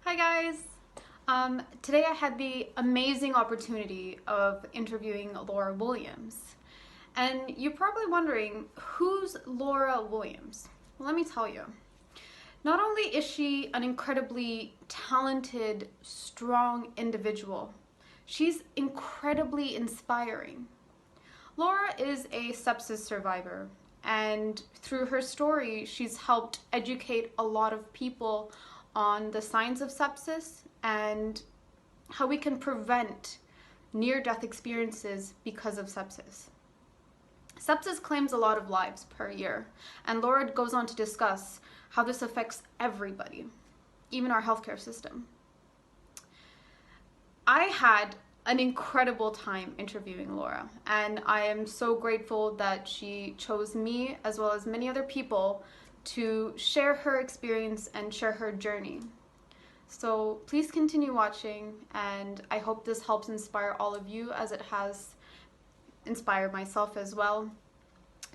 Hi guys. Today I had the amazing opportunity of interviewing Laura Williams. And you're probably wondering, who's Laura Williams? Well, let me tell you. Not only is she an incredibly talented, strong individual, she's incredibly inspiring. Laura is a sepsis survivor, and through her story, she's helped educate a lot of people on the signs of sepsis and how we can prevent near death experiences because of sepsis. Sepsis claims a lot of lives per year, and Laura goes on to discuss how this affects everybody, even our healthcare system. I had an incredible time interviewing Laura, and I am so grateful that she chose me as well as many other people to share her experience and share her journey. So please continue watching, and I hope this helps inspire all of you as it has inspired myself as well,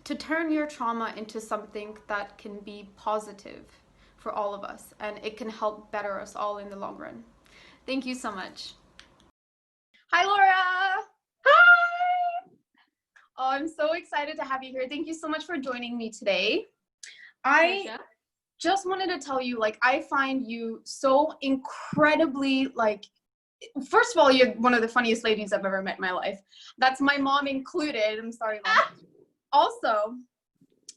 to turn your trauma into something that can be positive for all of us, and it can help better us all in the long run. Thank you so much. Hi, Laura. Hi! Oh, I'm so excited to have you here. Thank you so much for joining me today. Pleasure. Just wanted to tell you, I find you so incredibly, first of all, you're one of the funniest ladies I've ever met in my life. That's my mom included. I'm sorry, Mom. Also,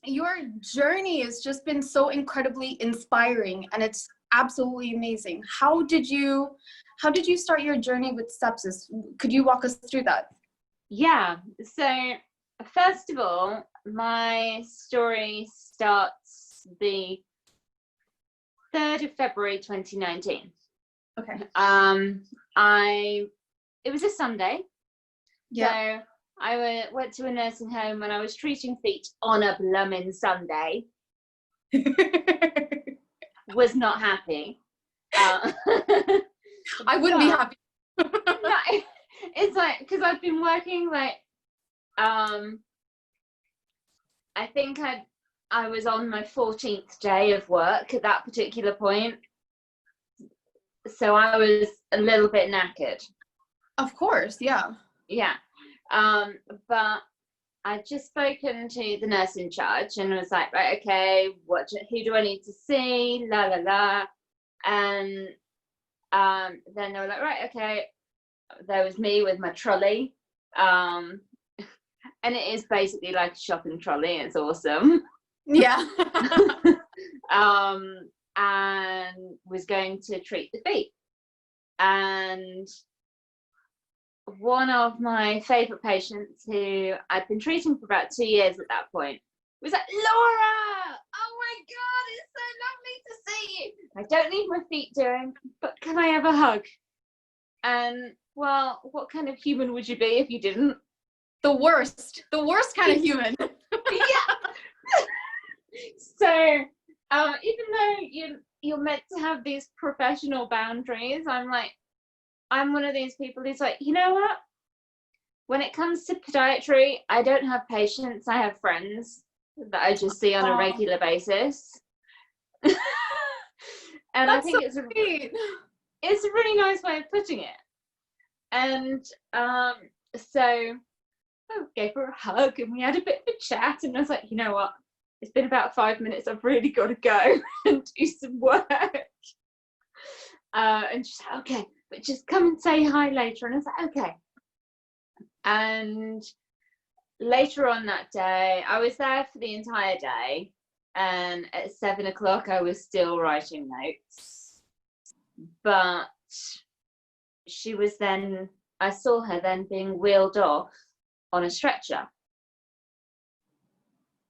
your journey has just been so incredibly inspiring, and it's absolutely amazing. How did you start your journey with sepsis? Could you walk us through that? Yeah, so first of all, my story starts the 3rd of February 2019. Okay. It was a Sunday. Yeah. So I went to a nursing home and I was treating feet on a blooming Sunday. Was not happy. I wouldn't be happy. No, it's like, because I've been working I think I was on my 14th day of work at that particular point, so I was a little bit knackered. Of course, yeah. Yeah. But I'd just spoken to the nurse in charge and was like, right, okay, who do I need to see? La la la. And then they were like, right, okay. There was me with my trolley. And it is basically like a shopping trolley. It's awesome. Yeah. And was going to treat the feet. And one of my favorite patients, who I'd been treating for about 2 years at that point, was like, Laura, oh my God, it's so lovely to see you. I don't need my feet doing, but can I have a hug? And well, what kind of human would you be if you didn't? The worst kind of human. Yeah. So even though you're meant to have these professional boundaries, I'm one of these people who's like, you know what? When it comes to podiatry, I don't have patients, I have friends that I just see on a regular basis. And I think it's a really nice way of putting it. And so I gave her a hug and we had a bit of a chat, and I was like, you know what? It's been about 5 minutes. I've really got to go and do some work. And she's like, okay, but just come and say hi later. And I was like, okay. And later on that day, I was there for the entire day. And at 7 o'clock, I was still writing notes. But I saw her then being wheeled off on a stretcher.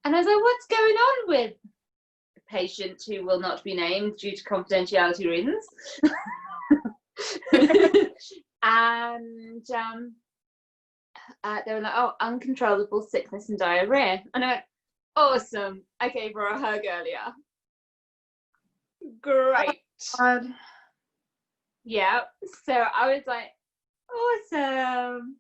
And I was like, what's going on with a patient who will not be named due to confidentiality reasons? And they were like, oh, uncontrollable sickness and diarrhea. And I went, awesome. I gave her a hug earlier. Great. Oh, God. Yeah. So I was like, awesome.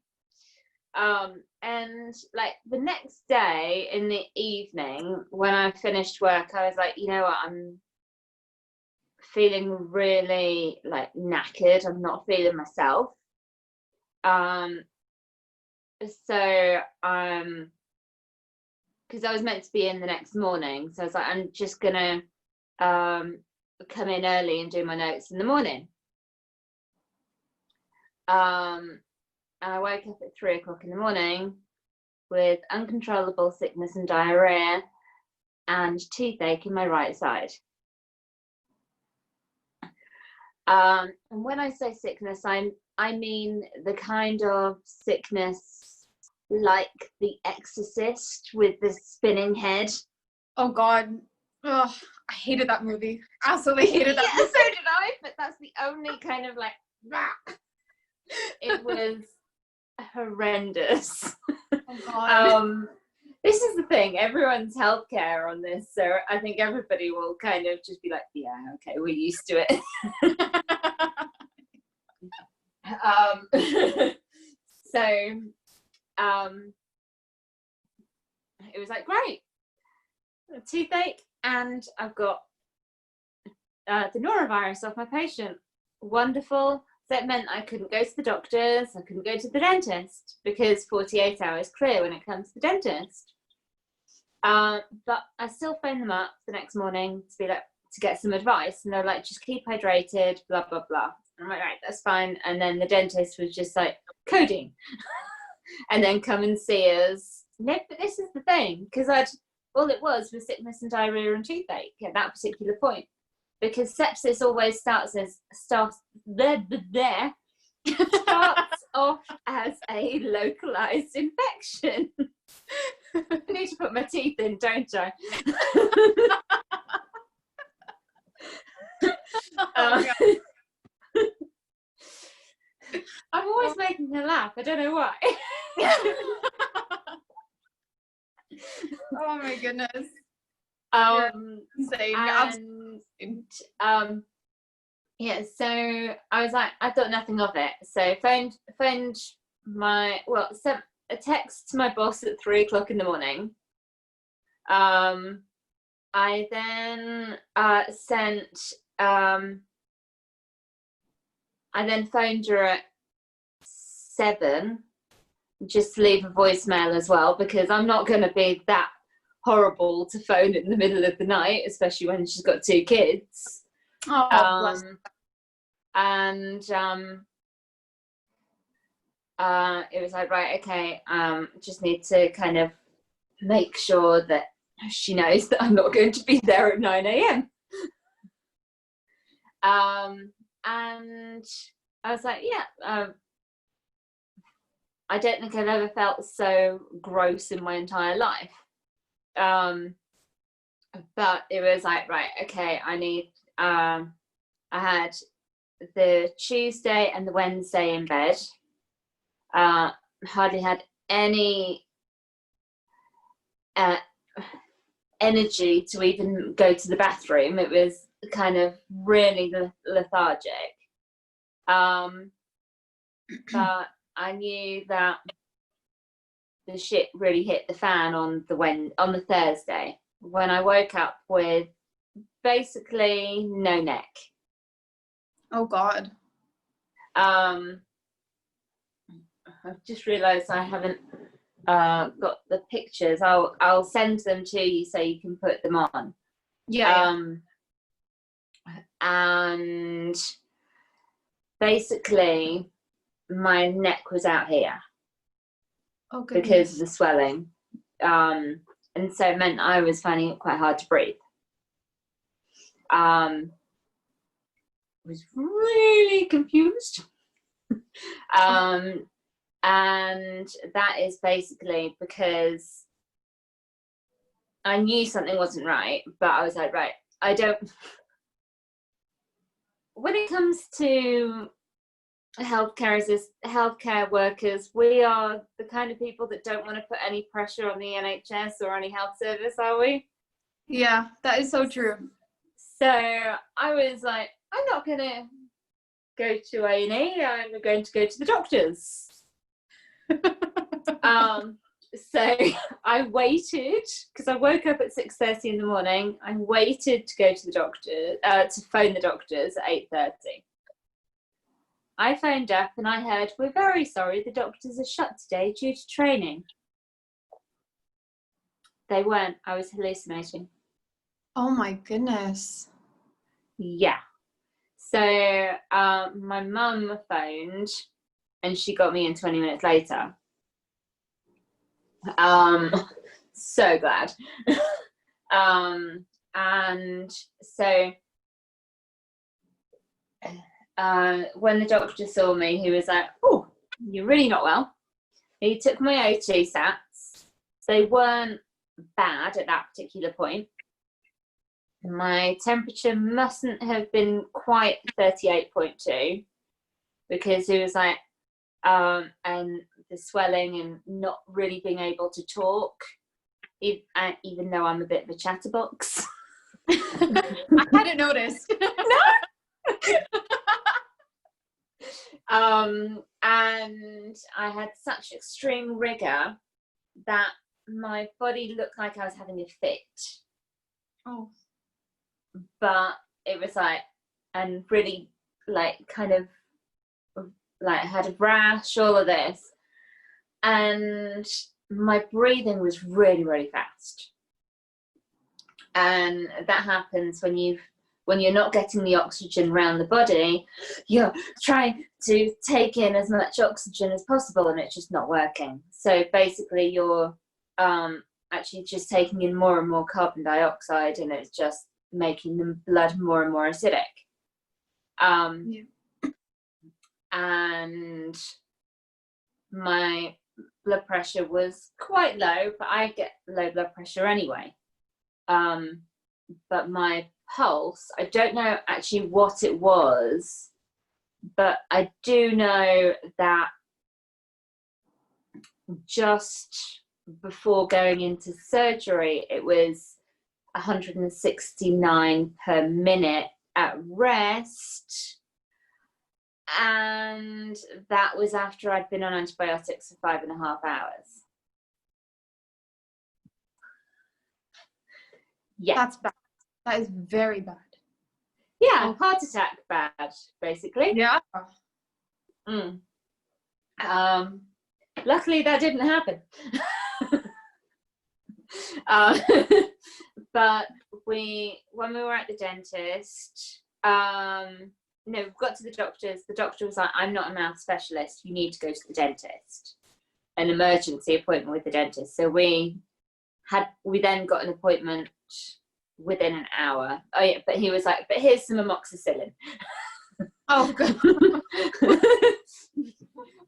And like the next day in the evening when I finished work, I was like, you know what, I'm feeling really like knackered. I'm not feeling myself. So because I was meant to be in the next morning, so I was like, I'm just gonna come in early and do my notes in the morning. And I woke up at 3 o'clock in the morning with uncontrollable sickness and diarrhea and toothache in my right side. And when I say sickness, I mean the kind of sickness like The Exorcist with the spinning head. Oh God. Oh, I hated that movie. Absolutely hated that movie. So did I, but that's the only kind of like, it was horrendous. Oh God. This is the thing, everyone's healthcare on this, so I think everybody will kind of just be like, yeah, okay, we're used to it. So it was like, great, a toothache, and I've got the norovirus off my patient. Wonderful. So it meant I couldn't go to the doctors, I couldn't go to the dentist, because 48 hours clear when it comes to the dentist. But I still phoned them up the next morning to be like, to get some advice, and they're like, just keep hydrated, blah blah blah. I'm like, right, that's fine. And then the dentist was just like, codeine, and then come and see us. No, but this is the thing, because all it was sickness and diarrhea and toothache at that particular point, because sepsis always starts off as a localized infection. I need to put my teeth in, don't I? I'm always making her laugh. I don't know why. Oh my goodness. Same. Yeah, so I was like, I thought nothing of it. So phoned sent a text to my boss at 3 o'clock in the morning. I then phoned her at 7, just to leave a voicemail as well, because I'm not going to be that horrible to phone in the middle of the night, especially when she's got 2 kids. Oh, and it was like, right, okay, just need to kind of make sure that she knows that I'm not going to be there at 9 a.m. And I was like, yeah, I don't think I've ever felt so gross in my entire life. But it was like, right, okay, I need, I had the Tuesday and the Wednesday in bed. Hardly had any energy to even go to the bathroom. It was kind of really lethargic. But I knew that the shit really hit the fan on the Thursday, when I woke up with basically no neck. Oh God. I've just realised I haven't got the pictures. I'll send them to you so you can put them on. Yeah. And basically my neck was out here. Oh, goodness. Because of the swelling. And so it meant I was finding it quite hard to breathe. Was really confused. And that is basically because I knew something wasn't right, but I was like, right, when it comes to healthcare workers, we are the kind of people that don't want to put any pressure on the NHS or any health service, are we? Yeah, that is so true. So I was like, I'm not going to go to A&E, I'm going to go to the doctors. so I waited because I woke up at 6:30 in the morning. I waited to go to the doctor, to phone the doctors at 8:30. I phoned up and I heard, "We're very sorry, the doctors are shut today due to training." They weren't. I was hallucinating. Oh my goodness. Yeah. So my mum phoned and she got me in 20 minutes later. So glad. And so when the doctor saw me, he was like, "Oh, you're really not well." He took my O2 sats. They weren't bad at that particular point. My temperature mustn't have been quite 38.2 because it was like, and the swelling and not really being able to talk, even though I'm a bit of a chatterbox. I hadn't noticed. And I had such extreme rigor that my body looked like I was having a fit. Oh. But it was like, and really like kind of like had a rash, all of this. And my breathing was really, really fast. And that happens when you're not getting the oxygen around the body. You're trying to take in as much oxygen as possible and it's just not working. So basically you're actually just taking in more and more carbon dioxide and it's just making the blood more and more acidic. And my blood pressure was quite low, but I get low blood pressure anyway. But my pulse, I don't know actually what it was, but I do know that just before going into surgery, it was 169 per minute at rest. And that was after I'd been on antibiotics for 5.5 hours. Yeah. That's bad. That is very bad. Yeah, heart attack bad, basically. Yeah. Luckily that didn't happen. But when we were at the dentist, no, we got to the doctor's. The doctor was like, "I'm not a mouth specialist. You need to go to the dentist." An emergency appointment with the dentist. So we then got an appointment within an hour. Oh yeah, but he was like, "But here's some amoxicillin." Oh god.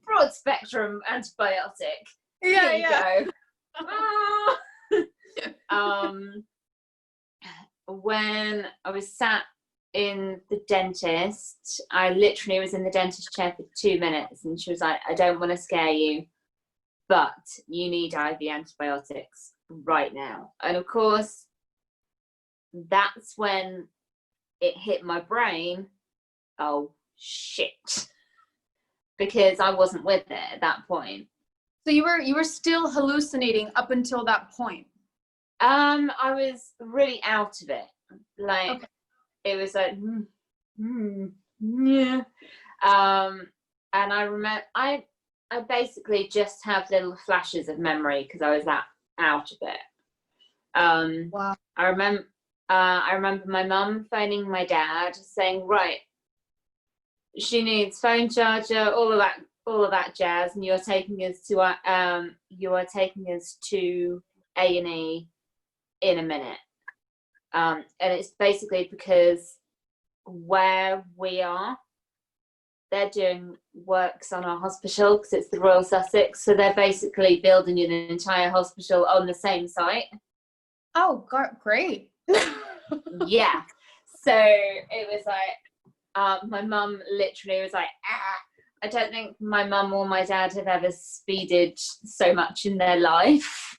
Broad spectrum antibiotic. Yeah, Here you go. When I was sat in the dentist, I literally was in the dentist chair for 2 minutes and she was like, "I don't want to scare you, but you need IV antibiotics right now." And of course, that's when it hit my brain, oh shit, because I wasn't with it at that point. So you were still hallucinating up until that point? I was really out of it. Like, okay. It was like, yeah. And I remember, I basically just have little flashes of memory because I was that out of it. Wow. I remember my mum phoning my dad saying, "Right, she needs phone charger, all of that jazz, and you're taking us to A&E in a minute." And it's basically because where we are, they're doing works on our hospital because it's the Royal Sussex, so they're basically building an entire hospital on the same site. Oh, great. Yeah. So it was like, my mum literally was like, I don't think my mum or my dad have ever speeded so much in their life.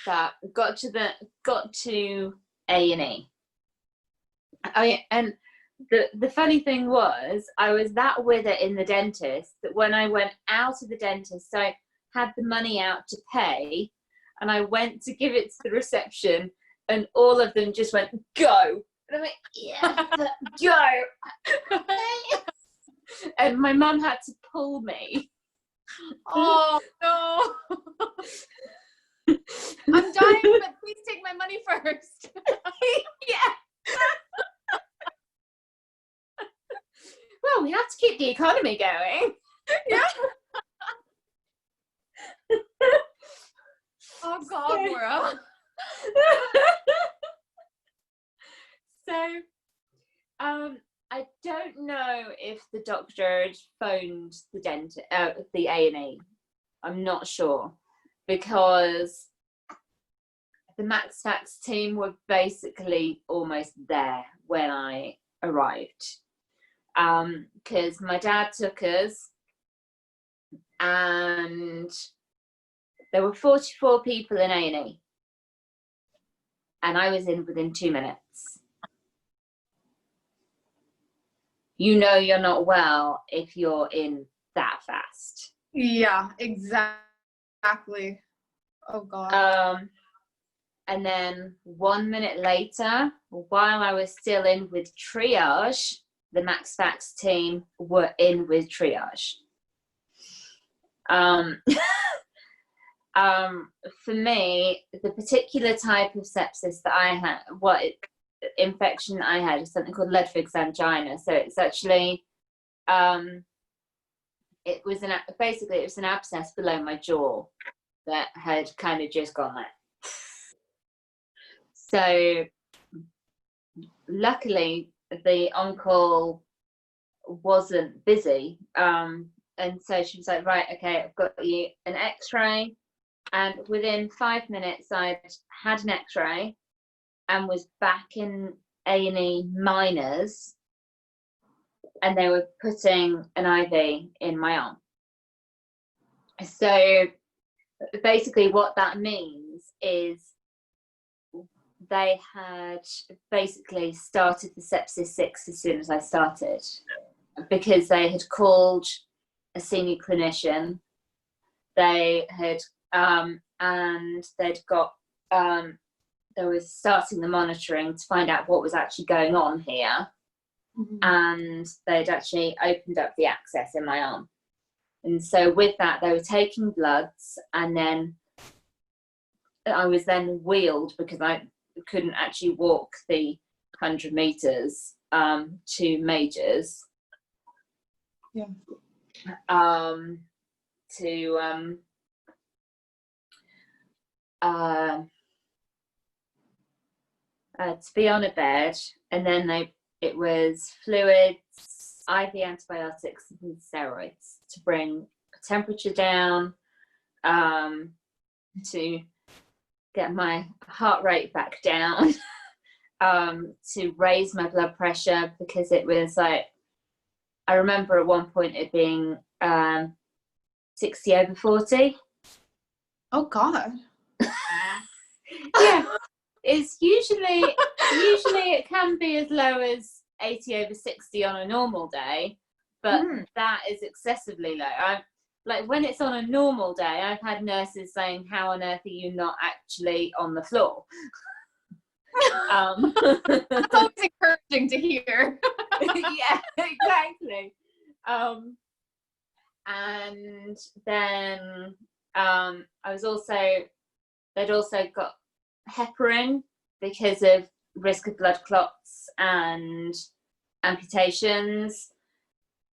But got to A&E. Oh yeah, and the funny thing was, I was that with it in the dentist that when I went out of the dentist, I had the money out to pay, and I went to give it to the reception, and all of them just went, "Go!" And I'm like, "Yeah, but go!" And my mum had to pull me. Oh no. I'm dying, but please take my money first. Yeah. Well, we have to keep the economy going. Yeah. Oh God, Laura. So, I don't know if the doctor had phoned the the A&E. I'm not sure, because the Max Fax team were basically almost there when I arrived. Because my dad took us, and there were 44 people in A&E, and I was in within 2 minutes. You know you're not well if you're in that fast. Yeah, exactly. Oh God. And then 1 minute later, while I was still in with triage, the Max Fax team were in with triage. For me, the particular type of sepsis that I had, infection I had, is something called Ledwig's angina. So it's actually, it was an abscess below my jaw that had kind of just gone like. So luckily the on-call wasn't busy, and so she was like, right, okay, I've got you an x-ray, and within 5 minutes I'd had an x-ray and was back in A&E minors, and they were putting an IV in my arm. So basically what that means is they had basically started the sepsis 6 as soon as I started, because they had called a senior clinician. They had and they'd got they were starting the monitoring to find out what was actually going on here. Mm-hmm. And they'd actually opened up the access in my arm, and so with that they were taking bloods, and then I was then wheeled, because I couldn't actually walk the 100 meters to Majors. Yeah. To be on a bed, and then it was fluids, IV antibiotics, and steroids to bring temperature down, to get my heart rate back down, to raise my blood pressure, because it was like, I remember at one point it being 60/40. Oh God. Yeah, it's usually it can be as low as 80/60 on a normal day, but that is excessively low. Like, when it's on a normal day, I've had nurses saying, "How on earth are you not actually on the floor?" That's always encouraging to hear. Yeah, exactly. And then they'd also got heparin because of risk of blood clots and amputations,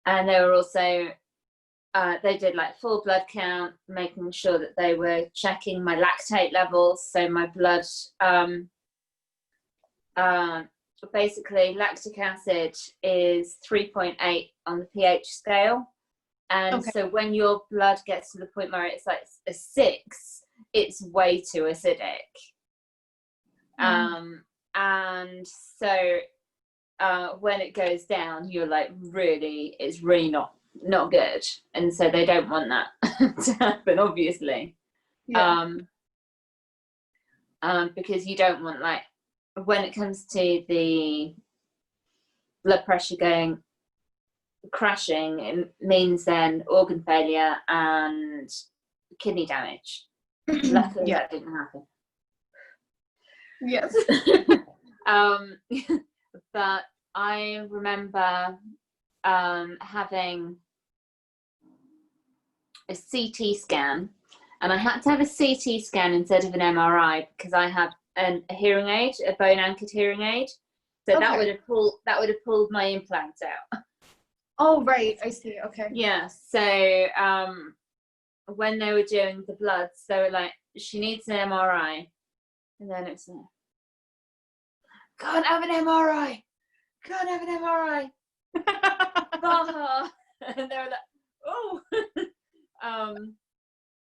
and they were also they did like full blood count, making sure that they were checking my lactate levels. So my blood, basically lactic acid is 3.8 on the pH scale. And okay. So when your blood gets to the point where it's like a 6, it's way too acidic. And so when it goes down, you're like, it's really not good. And so they don't want that to happen, obviously. Yeah. Because you don't want, like, when it comes to the blood pressure going crashing, it means then organ failure and kidney damage. Luckily, Yeah. that didn't happen. Yes. But I remember having a CT scan, and I had to have a CT scan instead of an MRI because I have a hearing aid, a bone anchored hearing aid. So that would have pulled my implants out. Oh, right. I see. Okay. Yeah. So when they were doing the bloods, they were like, she needs an MRI. And then it's like, can't have an MRI. Can't have an MRI. And they were like, oh.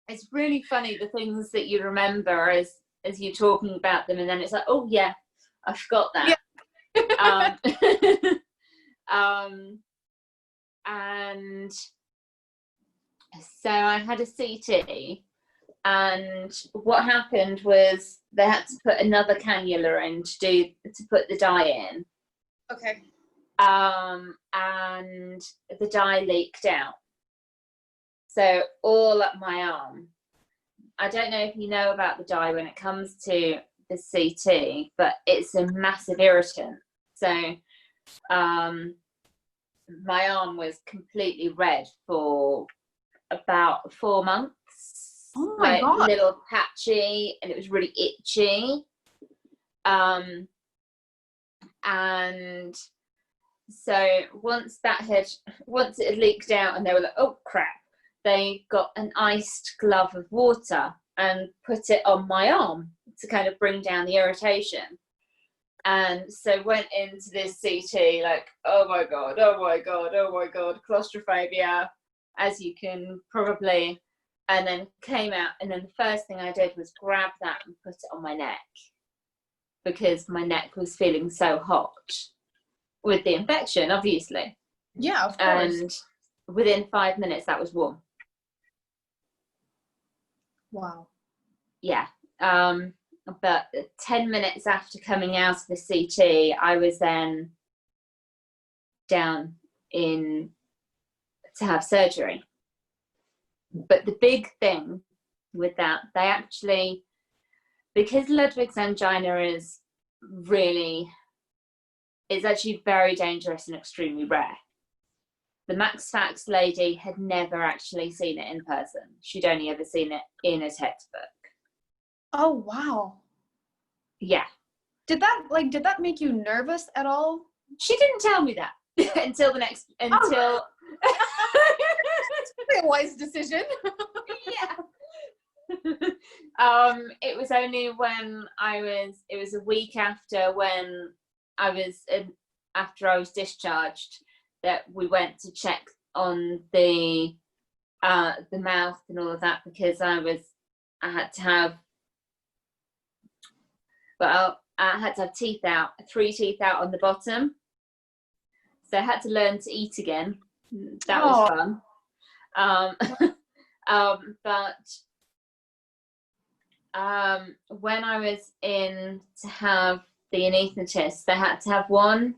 It's really funny the things that you remember as you're talking about them, and then it's like, oh yeah, I forgot that. Yeah. And so I had a CT, and what happened was they had to put another cannula in to put the dye in. Okay. And the dye leaked out. So all up my arm. I don't know if you know about the dye when it comes to the CT, but it's a massive irritant. So my arm was completely red for about 4 months. Oh my God. A little patchy, and it was really itchy. And so once it had leaked out and they were like, oh crap, they got an iced glove of water and put it on my arm to kind of bring down the irritation. And so went into this CT like, oh my God, claustrophobia, as you can probably, and then came out, and then the first thing I did was grab that and put it on my neck because my neck was feeling so hot with the infection, obviously. Yeah, of course. And within 5 minutes that was warm. Wow. Yeah. But 10 minutes after coming out of the CT, I was then down to have surgery. But the big thing with that, they actually, because Ludwig's angina is actually very dangerous and extremely rare. The Max Fax lady had never actually seen it in person. She'd only ever seen it in a textbook. Oh, wow. Yeah. Did that make you nervous at all? She didn't tell me that until the next, until. A wise decision. Yeah. It was only when it was a week after after I was discharged that we went to check on the mouth and all of that, because I had to have teeth out, 3 teeth out on the bottom. So I had to learn to eat again. That was fun. But when I was in to have the anaesthetist, they had to have one,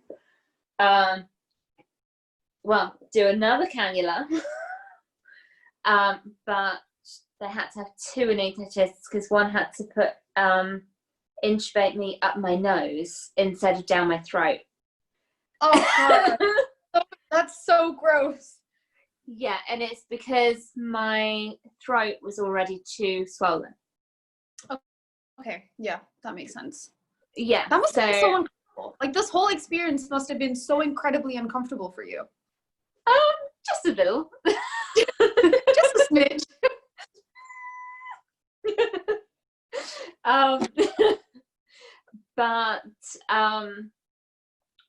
do another cannula, but they had to have 2 anaesthetists because one had to intubate me up my nose instead of down my throat. Oh God. That's so gross. Yeah, and it's because my throat was already too swollen. Okay, yeah, that makes sense. Yeah. That must have been so uncomfortable. Like, this whole experience must have been so incredibly uncomfortable for you. Just a little. Just a smidge. But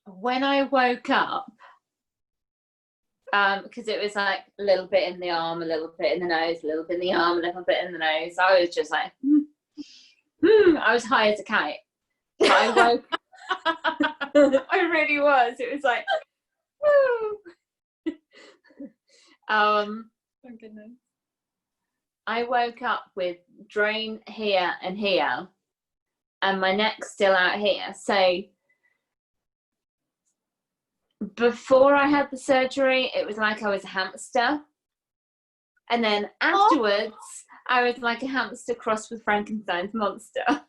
when I woke up, because it was like a little bit in the arm, a little bit in the nose, a little bit in the arm, a little bit in the nose, I was just like, I was high as a kite. But I woke I really was. It was like, woo. Oh goodness. I woke up with drain here and here, and my neck's still out here. So before I had the surgery, it was like I was a hamster. And then afterwards, I was like a hamster crossed with Frankenstein's monster. Oh,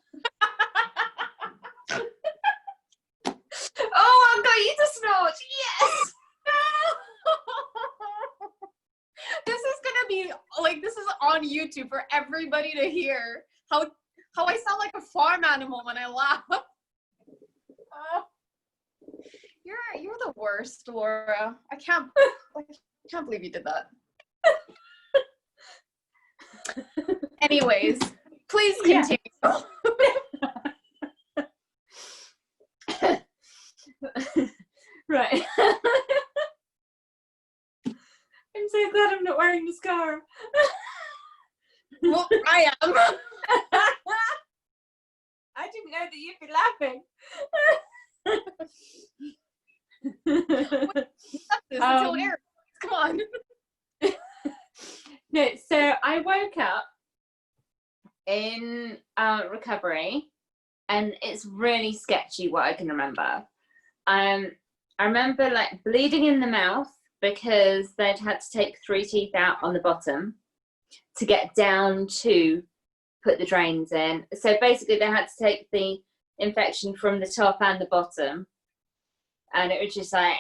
I got you to snort. Yes. This is gonna be like, this is on YouTube for everybody to hear how I sound like a farm animal when I laugh. You're the worst, Laura. I can't believe you did that. Anyways, please continue. Right. I'm so glad I'm not wearing mascara. Well, I am. I didn't know that you'd be laughing. Until it airs. Come on. No, so I woke up in recovery, and it's really sketchy what I can remember. I remember like bleeding in the mouth because they'd had to take 3 teeth out on the bottom to get down to put the drains in. So basically they had to take the infection from the top and the bottom, and it was just like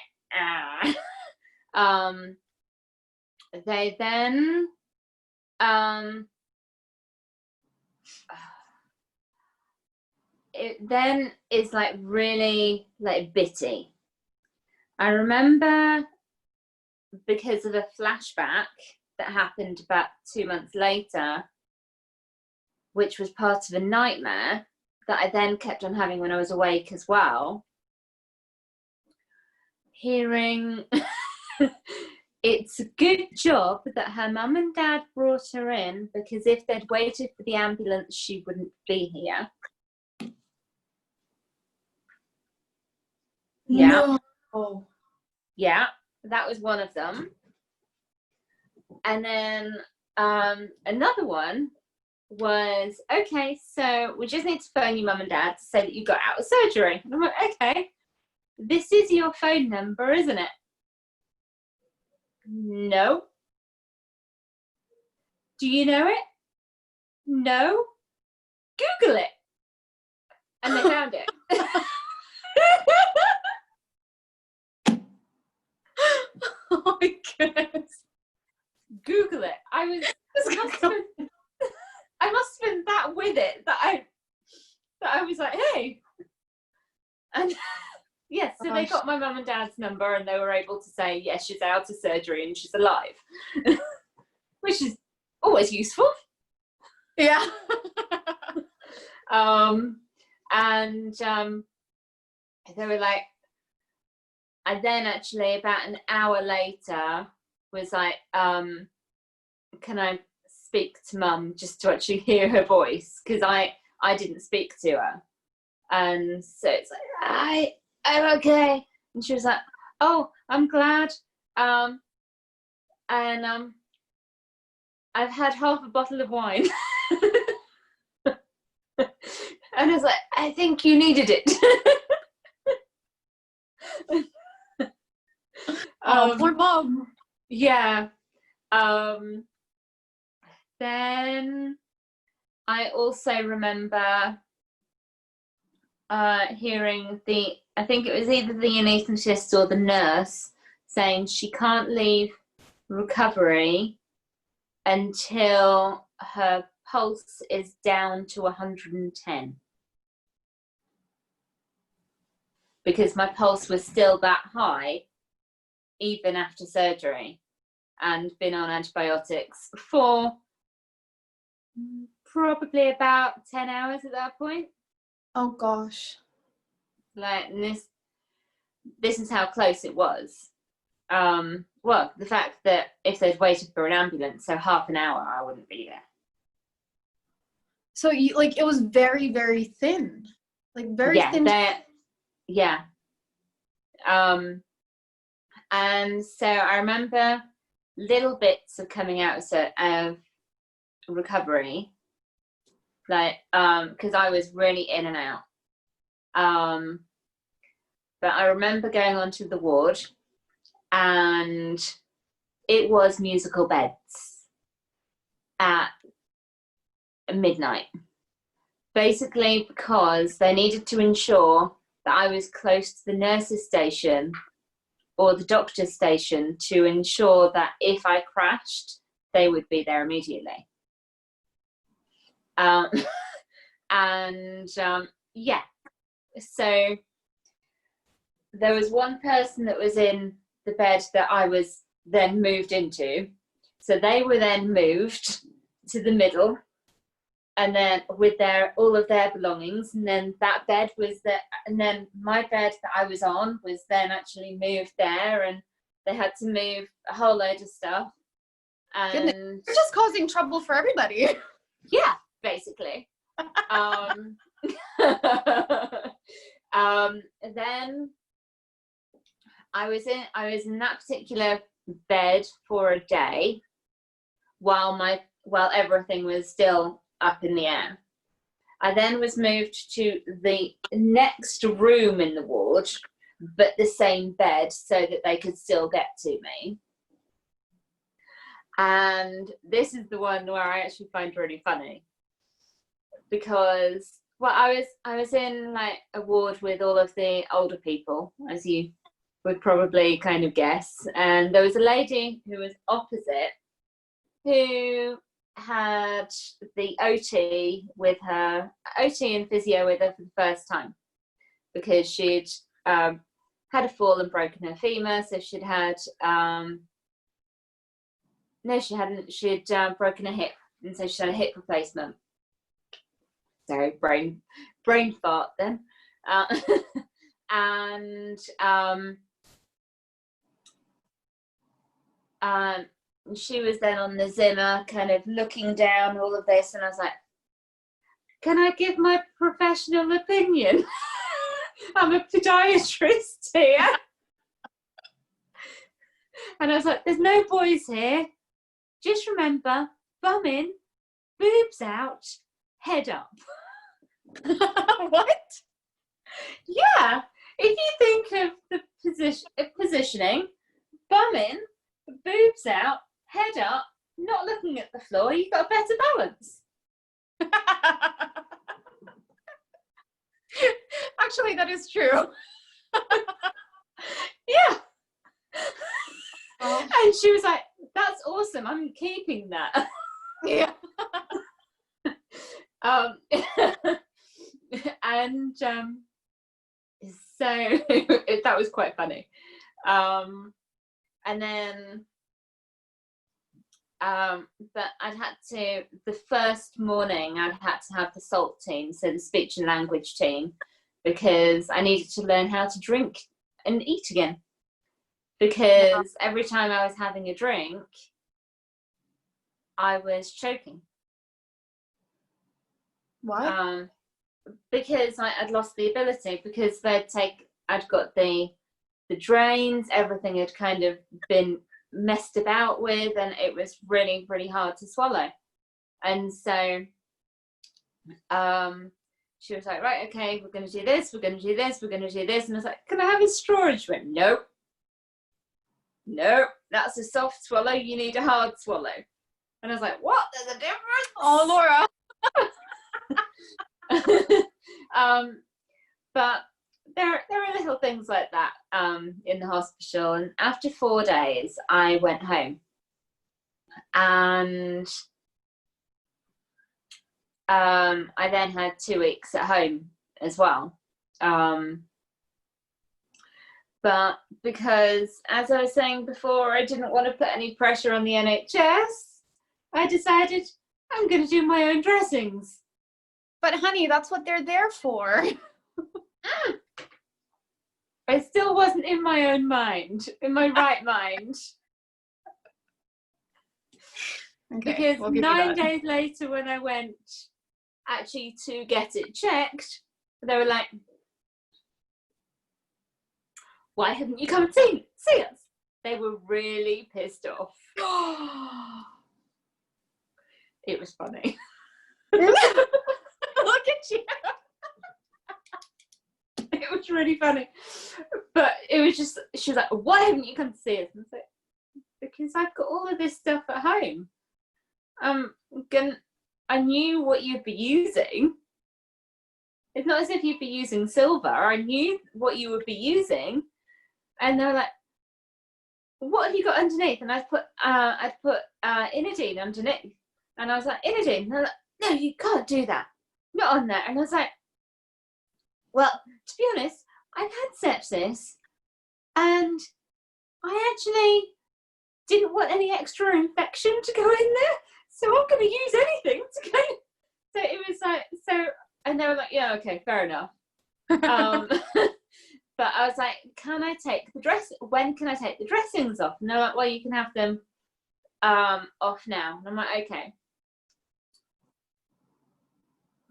they then it then is like really like bitty. I remember because of a flashback that happened about 2 months later, which was part of a nightmare that I then kept on having when I was awake as well. Hearing it's a good job that her mum and dad brought her in, because if they'd waited for the ambulance, she wouldn't be here. Yeah. No. Yeah, that was one of them. And then another one was, okay, so we just need to phone your mum and dad to say that you got out of surgery. And I'm like, okay, this is your phone number, isn't it? No. Do you know it? No. Google it. And they found it. Oh my goodness. Google it. I must have been that with it that I was like, hey. And yes, so they got my mum and dad's number, and they were able to say, yes, she's out of surgery and she's alive. Which is always useful. Yeah. And they were like, I then actually about an hour later was like, can I speak to mum just to actually hear her voice? Because I didn't speak to her. And so it's like, I'm okay. And she was like, oh, I'm glad. And I've had half a bottle of wine. And I was like, I think you needed it. Poor mom. Yeah. Then I also remember hearing I think it was either the anaesthetist or the nurse saying she can't leave recovery until her pulse is down to 110. Because my pulse was still that high even after surgery, and been on antibiotics for probably about 10 hours at that point. Oh gosh. Like, this is how close it was. Well, the fact that if they'd waited for an ambulance, so half an hour, I wouldn't be there. So you, like, it was very, very thin. Like very thin. Yeah. And so I remember little bits of coming out of recovery, like because I was really in and out. But I remember going onto the ward and it was musical beds at midnight. Basically, because they needed to ensure that I was close to the nurse's station or the doctor's station to ensure that if I crashed, they would be there immediately. Yeah, so there was one person that was in the bed that I was then moved into. So they were then moved to the middle, and then with all of their belongings, and then that bed was there, and then my bed that I was on was then actually moved there, and they had to move a whole load of stuff. And goodness, you're just causing trouble for everybody. Yeah, basically. Then I was in that particular bed for a day while everything was still up in the air. I then was moved to the next room in the ward, but the same bed, so that they could still get to me. And this is the one where I actually find really funny, because I was in like a ward with all of the older people, as you would probably kind of guess, and there was a lady who was opposite who had the OT and physio with her for the first time, because she'd had a fall and broken her femur. So she'd had no, she hadn't. She'd broken a hip, and so she had a hip replacement. So brain fart then. And she was then on the Zimmer, kind of looking down all of this, and I was like, can I give my professional opinion? I'm a podiatrist here. And I was like, there's no boys here. Just remember, bum in, boobs out, head up. What? Yeah. If you think of the positioning, bum in, boobs out, head up, not looking at the floor, you've got a better balance. Actually, that is true. Yeah. Oh. And she was like, that's awesome, I'm keeping that. Yeah. And so that was quite funny. And then but the first morning I'd had to have the SALT team, so the speech and language team, because I needed to learn how to drink and eat again, because every time I was having a drink I was choking. What? Because I'd lost the ability, because I'd got the drains, everything had kind of been messed about with, and it was really, really hard to swallow. And so she was like, right, okay, we're going to do this, we're going to do this, we're going to do this. And I was like, can I have a straw? And she went, nope, that's a soft swallow, you need a hard swallow. And I was like, what? There's a difference? Oh, Laura. But there are little things like that in the hospital. And after 4 days, I went home, and I then had 2 weeks at home as well. But because, as I was saying before, I didn't want to put any pressure on the NHS, I decided I'm going to do my own dressings. But honey, that's what they're there for. I still wasn't in my own mind, in my right mind. Okay, because we'll give you 9 that. days later, when I went actually to get it checked, they were like, why haven't you come and see us? They were really pissed off. It was funny. Look at you. It was was really funny. But it was just, she was like, why haven't you come to see us? And I was like, because I've got all of this stuff at home. I knew what you'd be using. It's not as if you'd be using silver. I knew what you would be using. And they were like, what have you got underneath? And I'd put Inidine underneath. And I was like, Inidine? And they're like, no, you can't do that. Not on there. And I was like, well, to be honest, I've had sepsis and I actually didn't want any extra infection to go in there. So I'm going to use anything to go. So it was like, and they were like, yeah, okay, fair enough. But I was like, when can I take the dressings off? And they're like, well, you can have them off now. And I'm like, okay.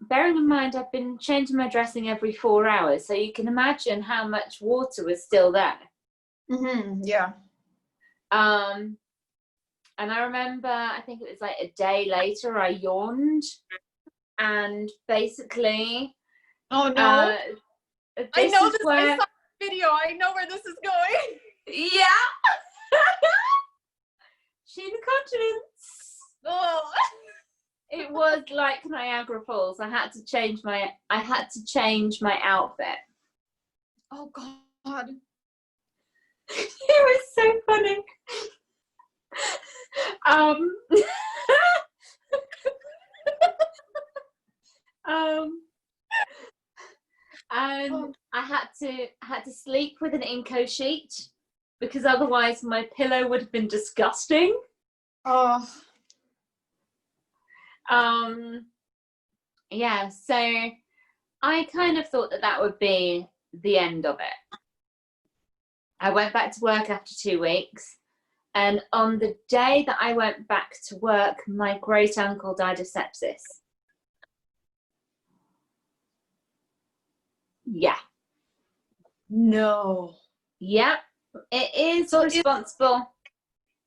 Bearing in mind, I've been changing my dressing every 4 hours, so you can imagine how much water was still there. Mm-hmm, yeah. And I remember, I think it was like a day later, I yawned, and basically, oh no, I know this. I saw the video. I know where this is going. Yeah. She's incontinence. Oh. It was like Niagara Falls. I had to change my outfit. Oh God. It was so funny. And I had to sleep with an Inco sheet because otherwise my pillow would have been disgusting. Oh. Yeah, so I kind of thought that would be the end of it. I went back to work after 2 weeks, and on the day that I went back to work, my great uncle died of sepsis. Yeah. No. Yeah. It is responsible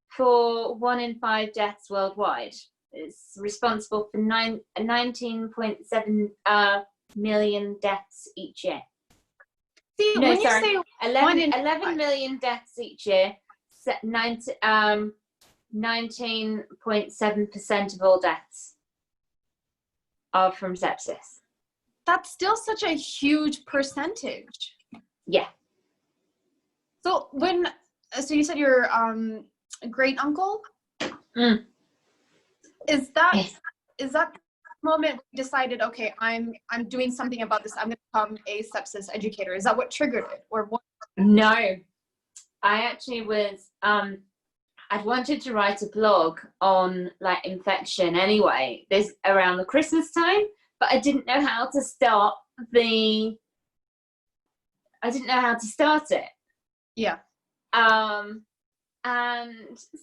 for 1 in 5 deaths worldwide. It's responsible for 19.7 million deaths each year. See, no, when sorry, you say 11 million deaths each year. 19.7% of all deaths are from sepsis. That's still such a huge percentage. Yeah. So you said your great uncle? Mm. Is that the moment you decided, okay, I'm doing something about this, I'm going to become a sepsis educator? Is that what triggered it, or what? No, I actually was I'd wanted to write a blog on like infection anyway, this around the Christmas time, but I didn't know how to start it. Yeah. And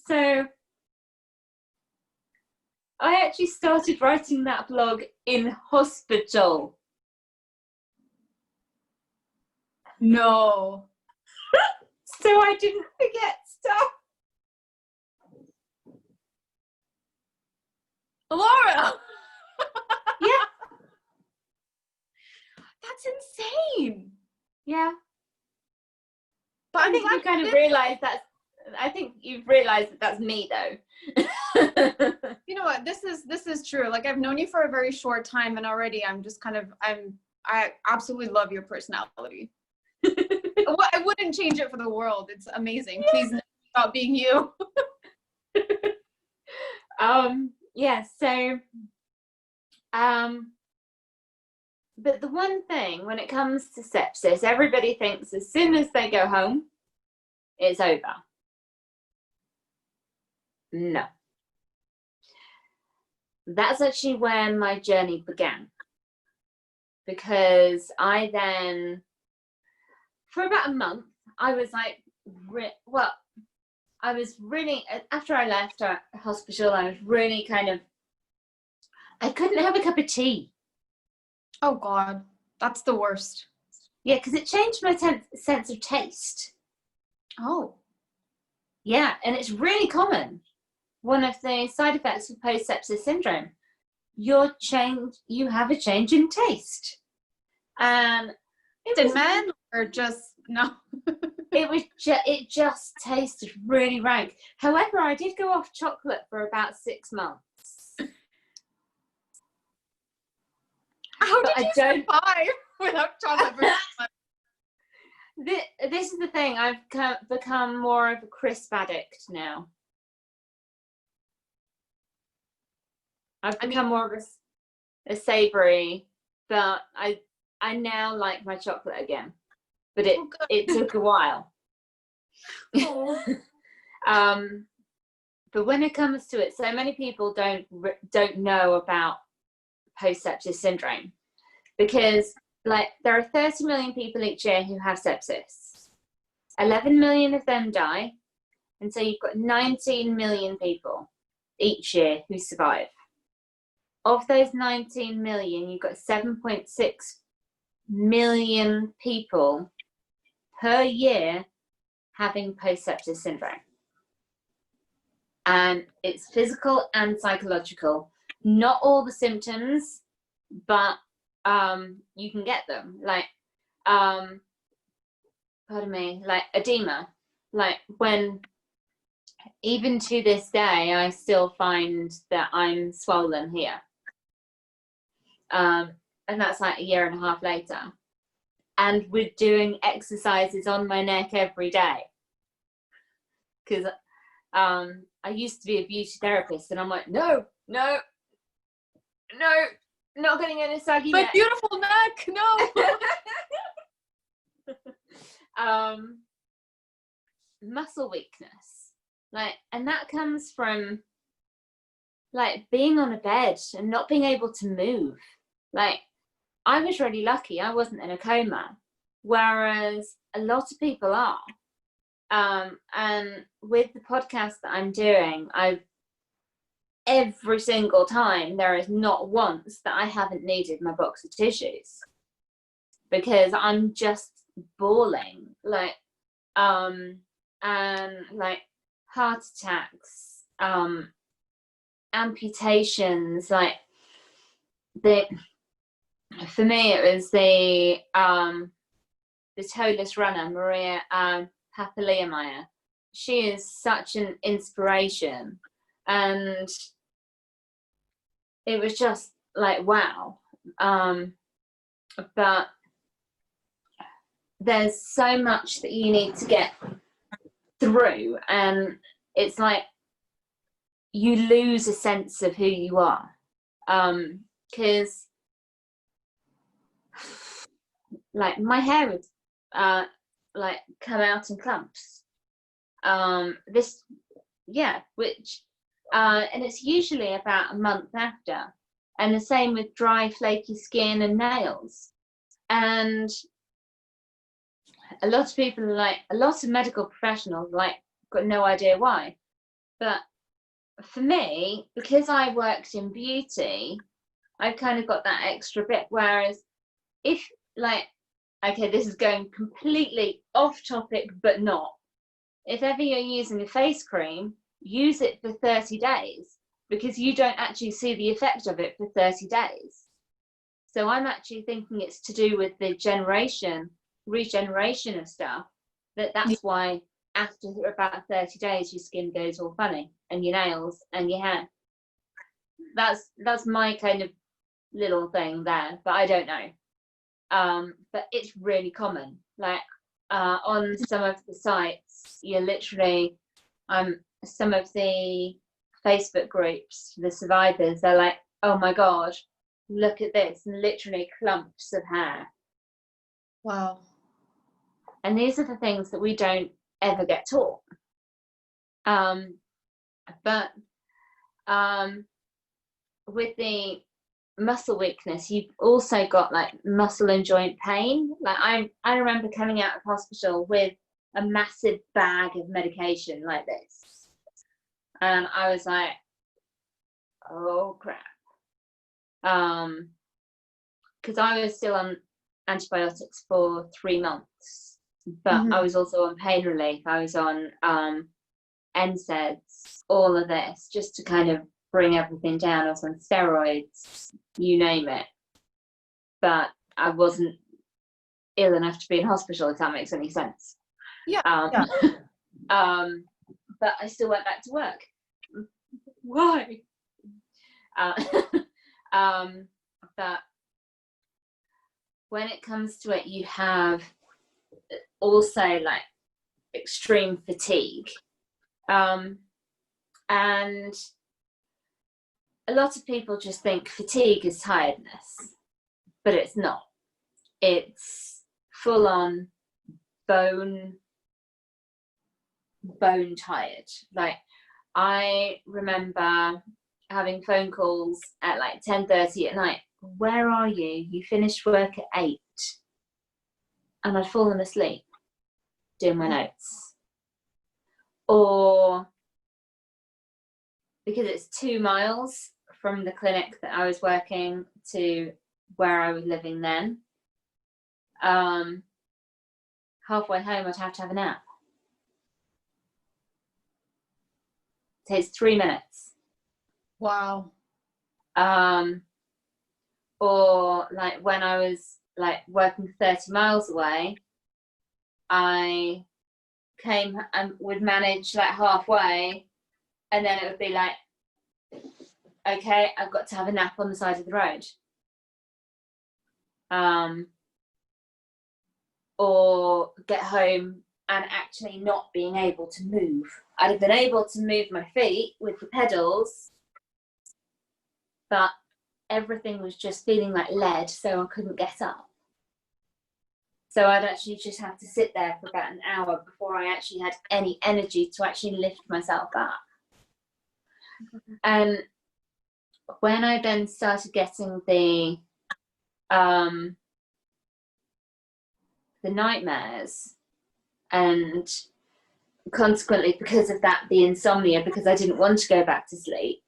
so I actually started writing that blog in hospital. No. So I didn't forget stuff. Laura! Yeah. That's insane. Yeah. But I think you kind of realised you've realised that that's me though. You know what? This is true. Like, I've known you for a very short time, and already I'm just I absolutely love your personality. I wouldn't change it for the world. It's amazing. Please stop being you. Yeah, so but the one thing when it comes to sepsis, everybody thinks as soon as they go home, it's over. No. That's actually where my journey began. Because I then, for about a month, I was like, I was really, after I left hospital, I was really I couldn't have a cup of tea. Oh God, that's the worst. Yeah, because it changed my sense of taste. Oh. Yeah, and it's really common. One of the side effects of post-sepsis syndrome, you have a change in taste. And in men or just no? It just tasted really rank. However, I did go off chocolate for about 6 months. How did you survive without chocolate for 6 months? This is the thing. I've become more of a crisp addict now. I've become more of a savory, but I now like my chocolate again. But it took a while. But when it comes to it, so many people don't know about post-sepsis syndrome, because like there are 30 million people each year who have sepsis. 11 million of them die, and so you've got 19 million people each year who survive. Of those 19 million, you've got 7.6 million people per year having post-sepsis syndrome. And it's physical and psychological. Not all the symptoms, but you can get them. Like, pardon me, like edema. Like when, even to this day, I still find that I'm swollen here. And that's like a year and a half later. And we're doing exercises on my neck every day. Because I used to be a beauty therapist, and I'm like, no, not getting any saggy neck. But beautiful neck, no. Muscle weakness, like, and that comes from like being on a bed and not being able to move. Like, I was really lucky I wasn't in a coma, whereas a lot of people are. And with the podcast that I'm doing, every single time, there is not once that I haven't needed my box of tissues, because I'm just bawling, like, and like heart attacks, amputations, like for me it was the toeless runner, Maria Papaliamaya. She is such an inspiration, and it was just like, wow. But there's so much that you need to get through, and it's like you lose a sense of who you are, because like my hair would like come out in clumps, which and it's usually about a month after, and the same with dry flaky skin and nails. And a lot of people are like, a lot of medical professionals like got no idea why. But for me, because I worked in beauty, I've kind of got that extra bit. Whereas if, like, okay, this is going completely off topic, but not. If ever you're using a face cream, use it for 30 days, because you don't actually see the effect of it for 30 days. So I'm actually thinking it's to do with the regeneration of stuff, that's why after about 30 days your skin goes all funny, and your nails and your hair. That's my kind of little thing there, but I don't know. But it's really common. Like on some of the sites, you're literally some of the Facebook groups, the survivors, they're like, oh my god, look at this, and literally clumps of hair. Wow. And these are the things that we don't ever get taught. But with the muscle weakness, you've also got like muscle and joint pain. Like I remember coming out of hospital with a massive bag of medication like this, and I was like, oh crap, because I was still on antibiotics for 3 months, but I was also on pain relief, I was on NSAIDs, all of this, just to kind of bring everything down. I was on steroids, you name it, but I wasn't ill enough to be in hospital, if that makes any sense. Yeah. Yeah. But I still went back to work. Why? But when it comes to it, you have also like extreme fatigue. And a lot of people just think fatigue is tiredness, but it's not. It's full on bone tired. Like, I remember having phone calls at like 10:30 at night. Where are you? You finished work at 8. And I'd fallen asleep doing my notes. Or because it's 2 miles from the clinic that I was working to where I was living then, halfway home I'd have to have a nap. It takes 3 minutes. Wow. Or like when I was like working 30 miles away, I came and would manage like halfway, and then it would be like, okay, I've got to have a nap on the side of the road. Or get home and actually not being able to move. I'd have been able to move my feet with the pedals, but everything was just feeling like lead, so I couldn't get up. So I'd actually just have to sit there for about an hour before I actually had any energy to actually lift myself up. And when I then started getting the nightmares, and consequently because of that, the insomnia, because I didn't want to go back to sleep,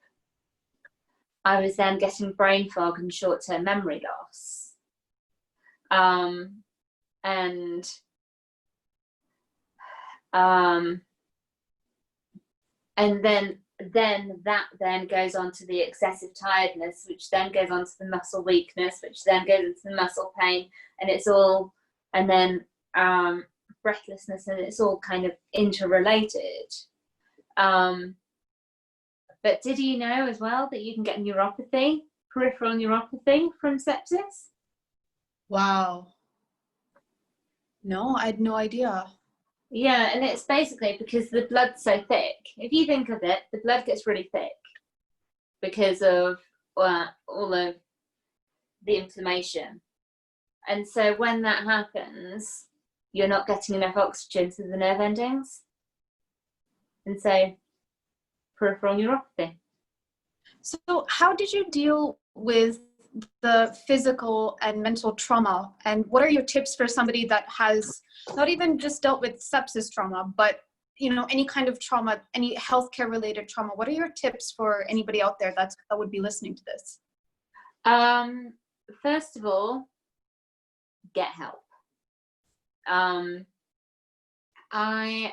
I was then getting brain fog and short-term memory loss. And then that then goes on to the excessive tiredness, which then goes on to the muscle weakness, which then goes into the muscle pain, and it's all, and then breathlessness, and it's all kind of interrelated. But did you know as well that you can get neuropathy, peripheral neuropathy, from sepsis? Wow. No, I had no idea. Yeah, and it's basically because the blood's so thick. If you think of it, the blood gets really thick because of all of the inflammation. And so when that happens, you're not getting enough oxygen to the nerve endings. And so peripheral neuropathy. So how did you deal with the physical and mental trauma? And what are your tips for somebody that has not even just dealt with sepsis trauma, but any kind of trauma, any healthcare related trauma? What are your tips for anybody out there that would be listening to this? First of all, get help. I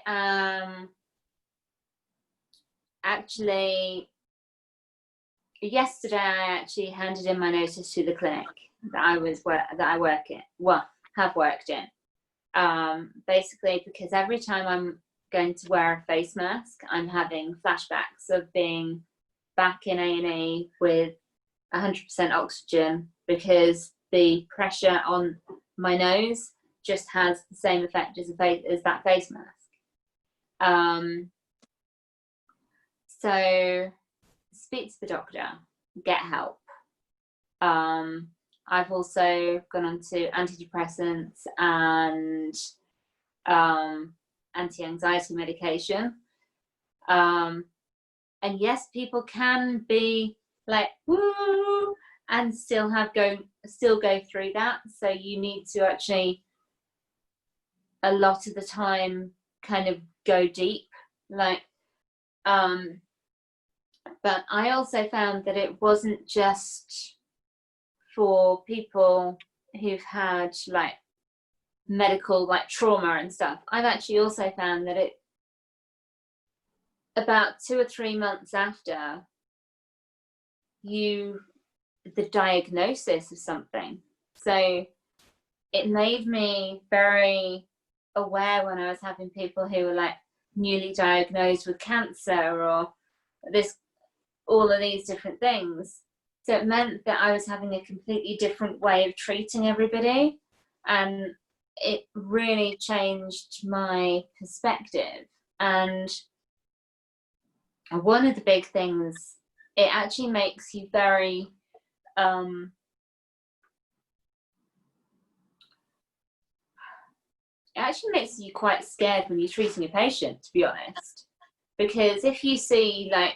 am actually, yesterday I actually handed in my notice to the clinic that I have worked in. Basically because every time I'm going to wear a face mask, I'm having flashbacks of being back in A&E with 100% oxygen, because the pressure on my nose just has the same effect as that face mask. So speak to the doctor, get help. I've also gone on to antidepressants and anti-anxiety medication. And yes, people can be like, woo, and still go through that. So you need to actually, a lot of the time, kind of go deep. Like, but I also found that it wasn't just for people who've had like medical like trauma and stuff. I've actually also found that it, about 2 or 3 months after the diagnosis of something. So it made me very aware when I was having people who were like newly diagnosed with cancer or all of these different things. So it meant that I was having a completely different way of treating everybody, and it really changed my perspective. And one of the big things, it actually makes you very it actually makes you quite scared when you're treating a patient, to be honest, because if you see like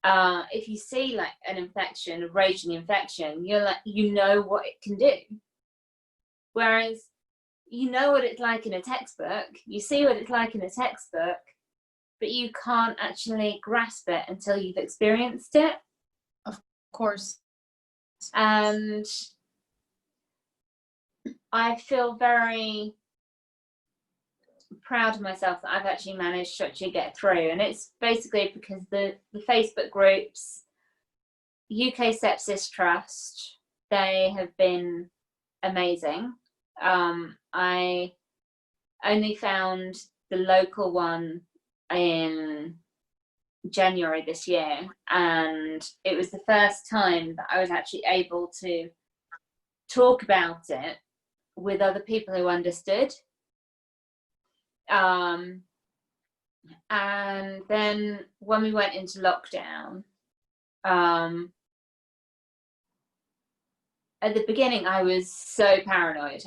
an infection, a raging infection, you're like, you know what it can do. Whereas you know what it's like in a textbook, you see what it's like in a textbook, but you can't actually grasp it until you've experienced it. Of course. And I feel very proud of myself that I've actually managed to actually get through. And it's basically because the Facebook groups, UK Sepsis Trust, they have been amazing. I only found the local one in January this year, and it was the first time that I was actually able to talk about it with other people who understood. And then when we went into lockdown, at the beginning I was so paranoid.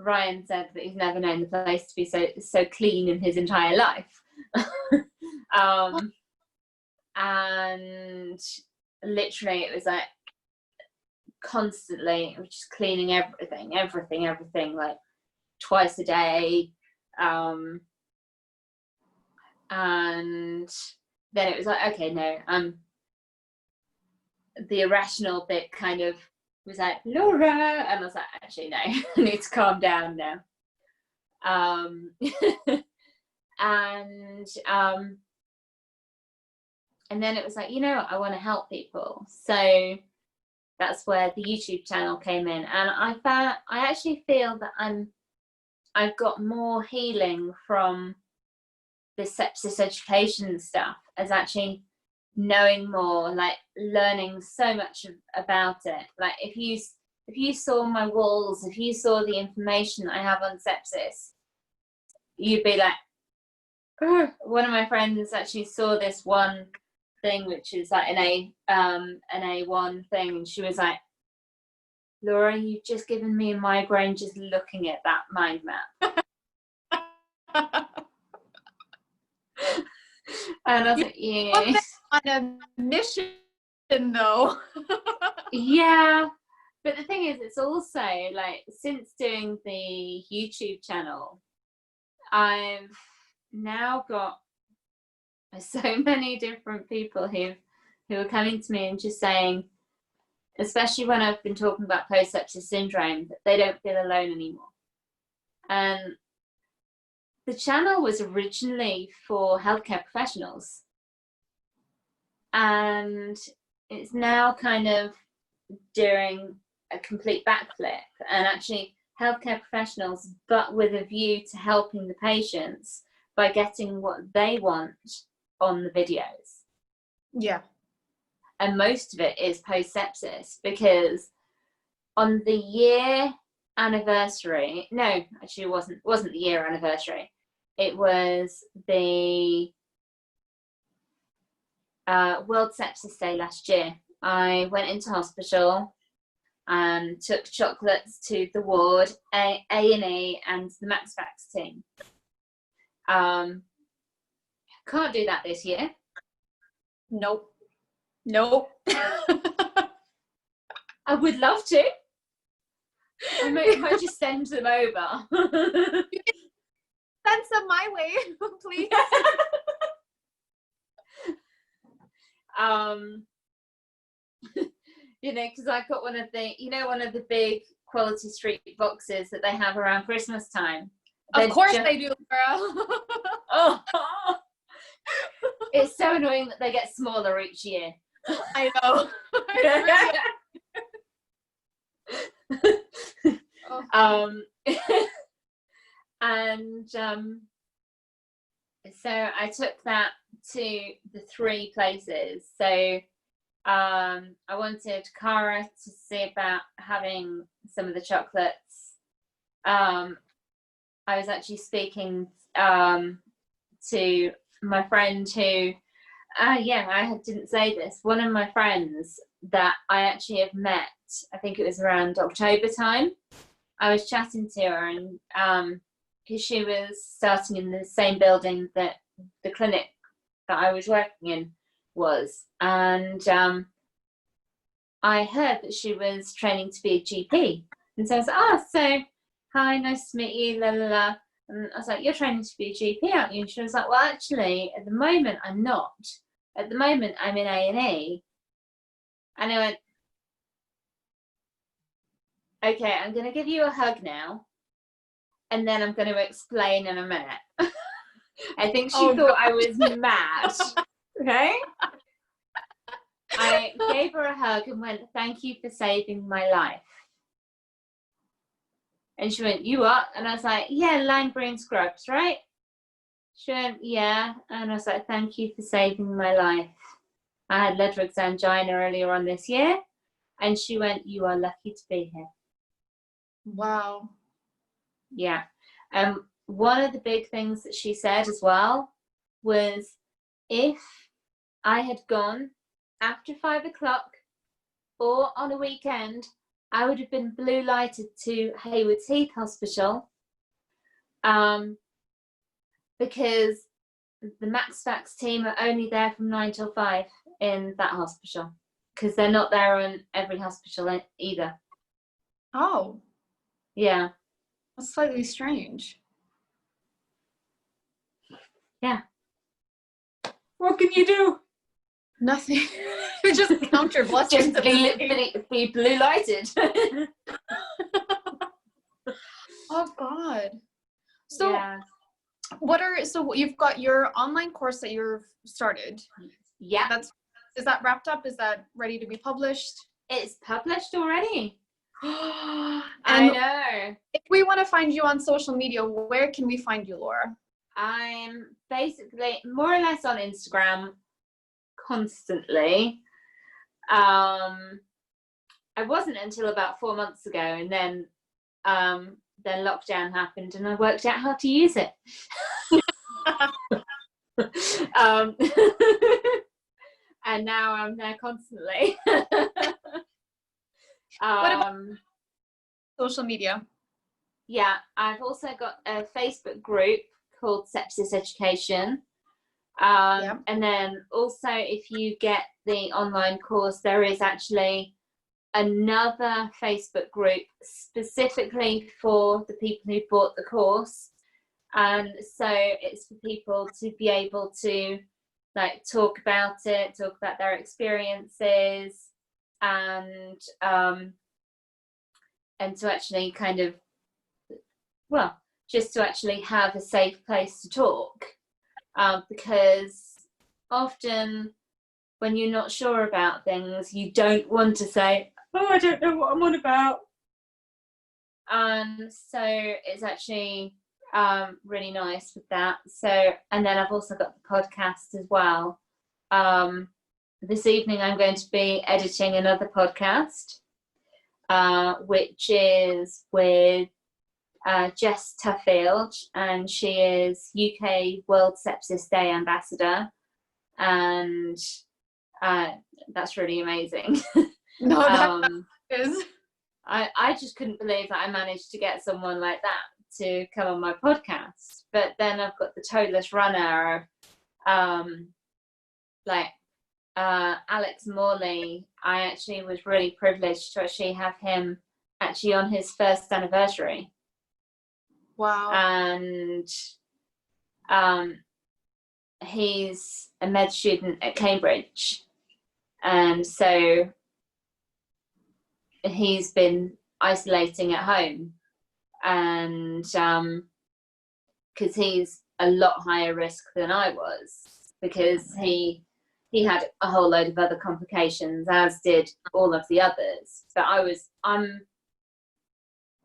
Ryan said that he's never known the place to be so clean in his entire life. And literally it was like constantly just cleaning everything like twice a day. And then it was like, okay, no, the irrational bit kind of was like, Laura, and I was like, actually no, I need to calm down now. And then it was like, I want to help people, so that's where the YouTube channel came in. And I actually feel that I've got more healing from the sepsis education stuff, as actually knowing more, like learning so much about it. Like if you saw my walls, if you saw the information I have on sepsis, you'd be like, ugh. One of my friends actually saw this one thing, which is like an A1 thing, and she was like, Laura, you've just given me a migraine just looking at that mind map. And I was like, yeah. On a mission, though. Yeah, but the thing is, it's also like, since doing the YouTube channel, I've now got so many different people who are coming to me and just saying, especially when I've been talking about post-sepsis syndrome, that they don't feel alone anymore. And the channel was originally for healthcare professionals, and it's now kind of doing a complete backflip, and actually healthcare professionals, but with a view to helping the patients by getting what they want on the videos. Yeah. And most of it is post-sepsis, because on the year anniversary, no, actually it wasn't the year anniversary, it was the World Sepsis Day last year. I went into hospital and took chocolates to the ward, A&E, and the Max Fax team. Can't do that this year. Nope. I would love to. I might just send them over. Send some my way, please. Because I got one of the big Quality Street boxes that they have around Christmas time. Of course they do, girl. Oh, it's so annoying that they get smaller each year. I know. Oh. And so I took that to the 3 places. So I wanted Cara to see about having some of the chocolates. I was actually speaking to my friend who, I didn't say this. One of my friends that I actually have met, I think it was around October time. I was chatting to her, and because she was starting in the same building that the clinic that I was working in was, and I heard that she was training to be a GP, and so I was like, "Oh, so hi, nice to meet you." La la la. And I was like, "You're training to be a GP, aren't you?" And she was like, "Well, actually, at the moment, I'm not. At the moment, I'm in A&E." And I went, "Okay, I'm going to give you a hug now, and then I'm going to explain in a minute." I think she thought I was mad. Okay? I gave her a hug and went, "Thank you for saving my life." And she went, "You what?" And I was like, "Yeah, lime green scrubs, right?" She went, "Yeah." And I was like, "Thank you for saving my life. I had Ledward's angina earlier on this year." And she went, "You are lucky to be here." Wow. Yeah. One of the big things that she said as well was, if I had gone after 5 o'clock or on a weekend, I would have been blue lighted to Haywards Heath Hospital, because the MaxFax team are only there from 9 till 5 in that hospital, because they're not there in every hospital either. Oh. Yeah. That's slightly strange. Yeah. What can you do? Nothing. Just count your blessings. Just be blue lighted. Oh God. So yeah. so you've got your online course that you've started. Yeah. Is that wrapped up? Is that ready to be published? It's published already. And I know. if we want to find you on social media, where can we find you, Laura? I'm basically more or less on Instagram constantly. I wasn't until about 4 months ago, and then lockdown happened and I worked out how to use it. And now I'm there constantly. What about social media? Yeah, I've also got a Facebook group called Sepsis Education. And then also, if you get the online course, there is actually another Facebook group specifically for the people who bought the course. And so it's for people to be able to like talk about their experiences, and to actually kind of, well, just to actually have a safe place to talk. Because often when you're not sure about things, you don't want to say, "Oh, I don't know what I'm on about." And so it's actually really nice with that. So, and then I've also got the podcast as well. This evening I'm going to be editing another podcast, which is with Jess Tuffield, and she is UK World Sepsis Day Ambassador, and that's really amazing. No, that is. I just couldn't believe that I managed to get someone like that to come on my podcast. But then I've got the toeless runner, Alex Morley. I actually was really privileged to actually have him actually on his first anniversary. Wow. And he's a med student at Cambridge, and so he's been isolating at home, and because he's a lot higher risk than I was, because he had a whole load of other complications, as did all of the others. But I'm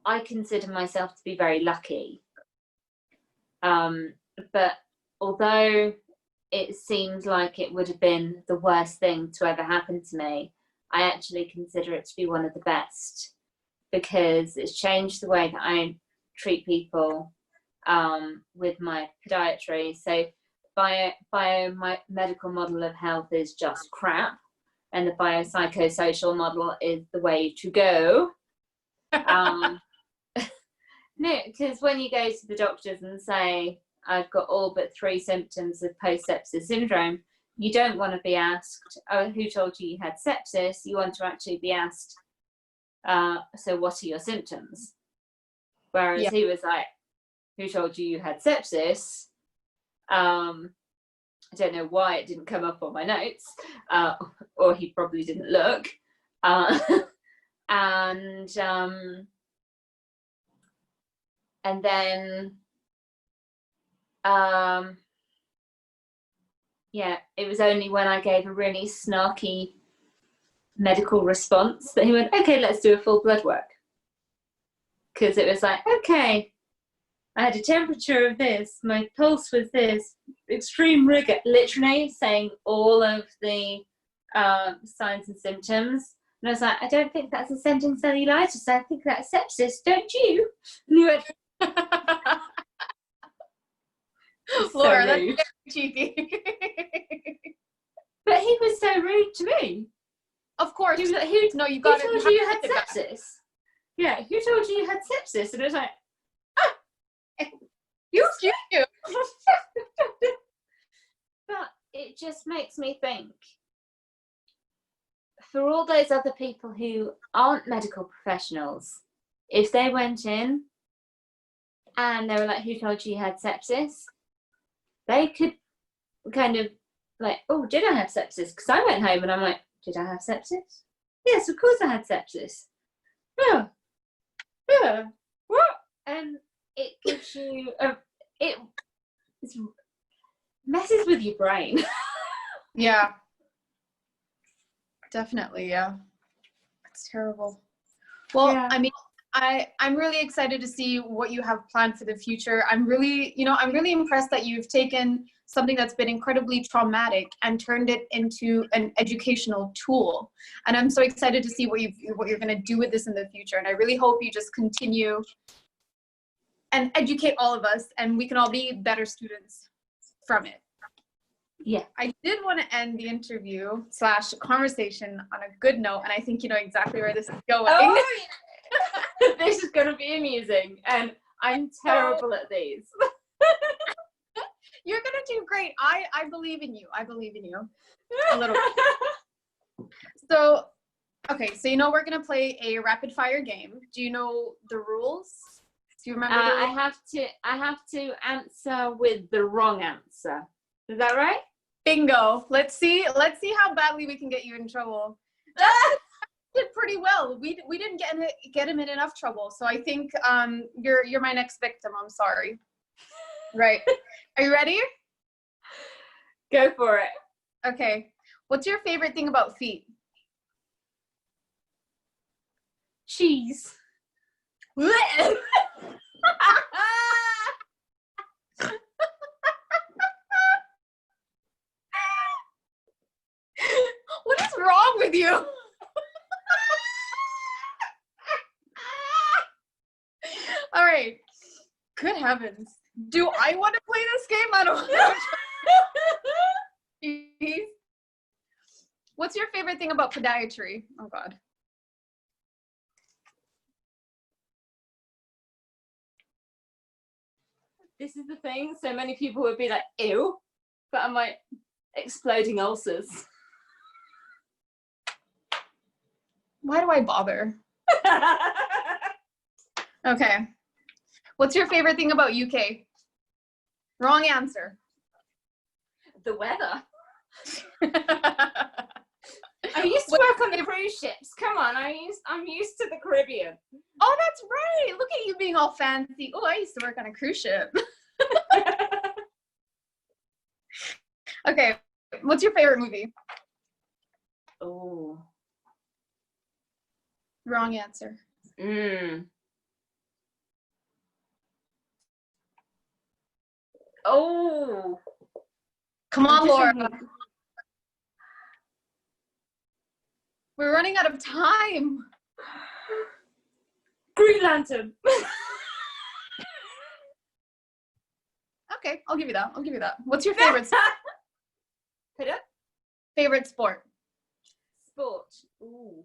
I consider myself to be very lucky. But although it seemed like it would have been the worst thing to ever happen to me, I actually consider it to be one of the best, because it's changed the way that I treat people with my podiatry. So my medical model of health is just crap, and the biopsychosocial model is the way to go. No, because when you go to the doctors and say, I've got all but 3 symptoms of post-sepsis syndrome, you don't want to be asked, oh, who told you you had sepsis? You want to actually be asked, so what are your symptoms? Whereas he was like, who told you you had sepsis? I don't know why it didn't come up on my notes, or he probably didn't look. And then, yeah, it was only when I gave a really snarky medical response that he went, okay, let's do a full blood work. Because it was like, okay, I had a temperature of this, my pulse was this, extreme rigor, literally saying all of the signs and symptoms. And I was like, I don't think that's ascending cellulitis, I think that's sepsis, don't you? And he went, Laura, so that's rude. very cheeky. But he was so rude to me. Of course. He was like, you got who it. told you had sepsis? Yeah, who told you you had sepsis? And it was like, You. But it just makes me think, for all those other people who aren't medical professionals, if they went in and they were like, who told you you had sepsis? They could kind of like, oh, did I have sepsis? Because I went home and I'm like, did I have sepsis? Yes, of course I had sepsis. Yeah. What? And it gives you it messes with your brain. Yeah. Definitely, yeah. It's terrible. Well, Yeah. I mean, I'm really excited to see what you have planned for the future. I'm really impressed that you've taken something that's been incredibly traumatic and turned it into an educational tool. And I'm so excited to see what you're going to do with this in the future. And I really hope you just continue and educate all of us, and we can all be better students from it. Yeah. I did want to end the interview / conversation on a good note, and I think you know exactly where this is going. Oh, yeah. This is going to be amusing, and I'm terrible at these. You're going to do great. I believe in you. I believe in you. A little bit. So, okay, so we're going to play a rapid fire game. Do you know the rules? Do you remember the rules? I have to answer with the wrong answer. Is that right? Bingo. Let's see how badly we can get you in trouble. Did pretty well. We didn't get him in enough trouble. So I think you're my next victim. I'm sorry. Right. Are you ready? Go for it. Okay. What's your favorite thing about feet? Cheese. What is wrong with you? All right. Good heavens. Do I want to play this game? I don't know. What's your favorite thing about podiatry? Oh, God. This is the thing. So many people would be like, ew. But I'm like, exploding ulcers. Why do I bother? Okay. What's your favorite thing about UK? Wrong answer. The weather. I used to work on the cruise ships. Come on, I'm used to the Caribbean. Oh, that's right. Look at you being all fancy. Oh, I used to work on a cruise ship. Okay. What's your favorite movie? Oh. Wrong answer. Oh, Come I'm on, just Laura. thinking- We're running out of time. Green Lantern. Okay, I'll give you that. I'll give you that. What's your favorite Pardon? favorite sport? Sport. Ooh.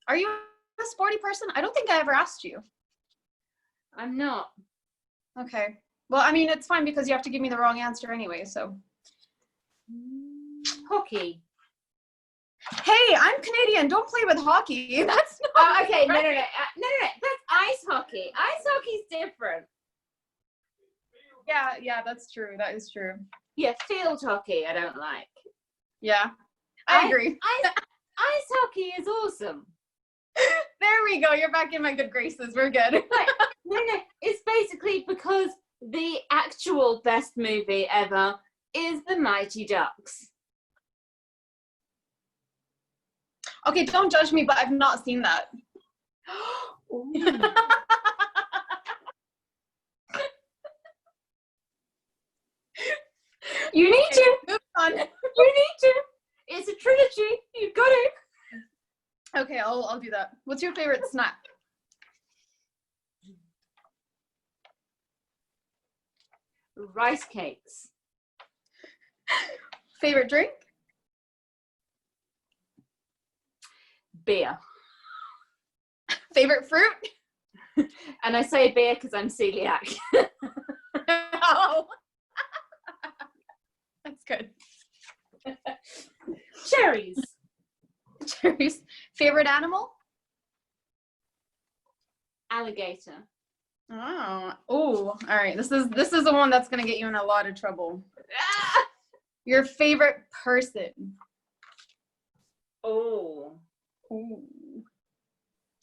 Are you a sporty person? I don't think I ever asked you. I'm not. Okay. Well, I mean, it's fine because you have to give me the wrong answer anyway, so. Hockey. Hey, I'm Canadian. Don't play with hockey. That's not Oh, okay. right. No. That's ice hockey. Ice hockey's different. Yeah, that's true. That is true. Yeah, field hockey I don't like. Yeah, I agree. Ice hockey is awesome. There we go. You're back in my good graces. We're good. Like, no. It's basically because the actual best movie ever is The Mighty Ducks. Okay, don't judge me, but I've not seen that. You need to. Move on. You need to. It's a trilogy. You've got it. Okay, I'll do that. What's your favorite snack? Rice cakes. Favorite drink? Beer. Favorite fruit? And I say beer because I'm celiac. Oh. That's good. Cherries. Cherries. Favorite animal? Alligator. Oh, all right. This is the one that's gonna get you in a lot of trouble. Ah! Your favorite person? Oh. Ooh.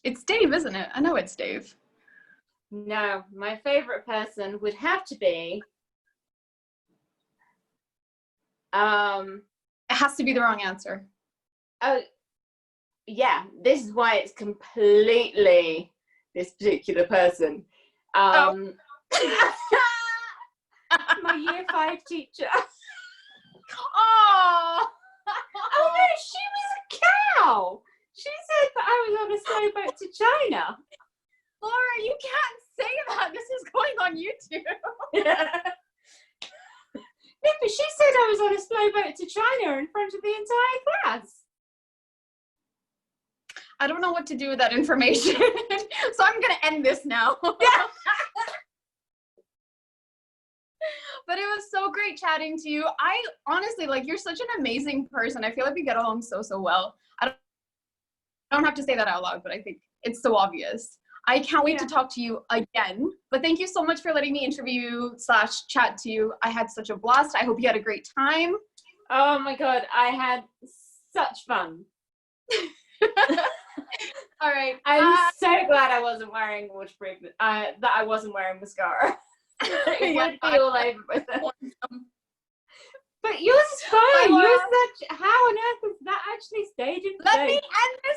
It's Dave, isn't it? I know it's Dave. No, my favorite person would have to be. It has to be the wrong answer. Oh, yeah. This is why it's completely this particular person. My year 5 teacher. Oh. Oh no, she was a cow. She said that I was on a slow boat to China. Laura, you can't say that. This is going on YouTube. No, but she said I was on a slow boat to China in front of the entire class. I don't know what to do with that information. So I'm going to end this now. But it was so great chatting to you. I honestly, like, you're such an amazing person. I feel like we get along so well. I don't have to say that out loud, but I think it's so obvious. I can't wait to talk to you again. But thank you so much for letting me interview / chat to you. I had such a blast. I hope you had a great time. Oh my God, I had such fun. All right. I'm so glad I wasn't wearing waterproof, that I wasn't wearing mascara. It would be all over with it. But yours is fine. Yours is how on earth is that actually staged in Let me place? end this